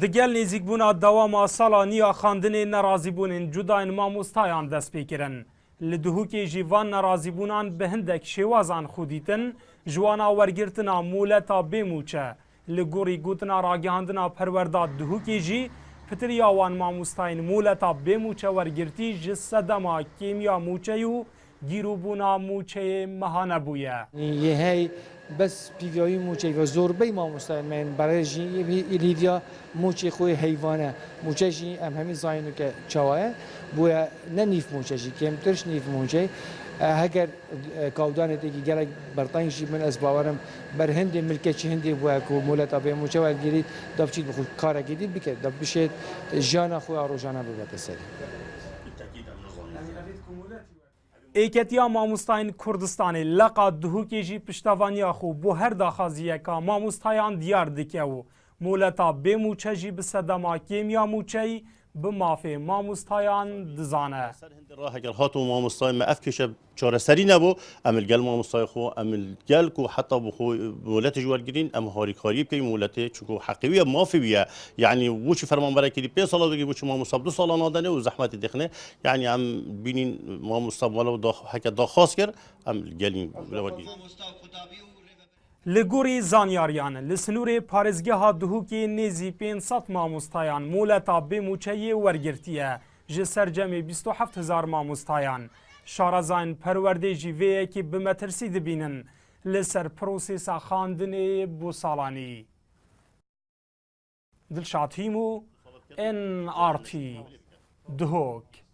Digel nêzîkbûna dewama sala nîya xandinê nerazîbûnên cudayên mamostayan dest pê kirin. Li Duhokê jî van nerazîbûnan bi hindek şêwazan xwe dîtin ji wana wergirtina moleta bêmûçe. Li gorî gotina ragihandina perwerda Duhokê jî pitiriya wan mamostayên moleta bêmûçe wergirtî ji sedema kêmiya mûçeyê û gîrûbûna mûçeyê meha nebûye. یه هی بس پیویایی موچه و زوربی ما مسلمان برای جی ایلیدیا موچه خوی حیوانه موچه جی همی زاینو که چواه بویا نه نیف موچه جی کم ترش نیف موچه هگر کودان تیگی گرگ برطانیش من از باورم بر هند ملکچی هندی بویا کو مولت آبی موچه و گیرید دبچید بخود کار گیرید بکه دب بشه جانا خوی آروجانا ببته سری. Êketiya mamostayên Kurdistanê leqa Duhokê jî piştevaniya xwe bû her daxwaziyeka mamostayan diyar dike û moleta bêmûçe jî bi sedema kêmiya mûçeyî bi mafê mamostayan dizane. اگر هاتو مامۆستای me ev kêşe çareserî nebû em il gel mamostayê xwe em il gel ku heta bi xwe moletê ji wergirîn em harîkariyê bikevî moletê çunku heqîwiye mafê bûye yanî wî fermanberekî 5 sala bigî wî mamosta 2 sala nadane û zehmetê dixine yanî em bînîn mamosta mala heke daxwaz kir em gelîn wergirîn. Li gorî zanyariyan li sinûrê parêzgeha Duhokê nêzî 500 mamostayan moleta bêmûçeyê wergirtiye ji ser cemê 27,000 mamostayan. Şarazayên perwerdê jî vê yekê bi metirsî dibînin li ser prosêsa xandinê bû salanî. Dilşad Hîmû, NRT, Duhok.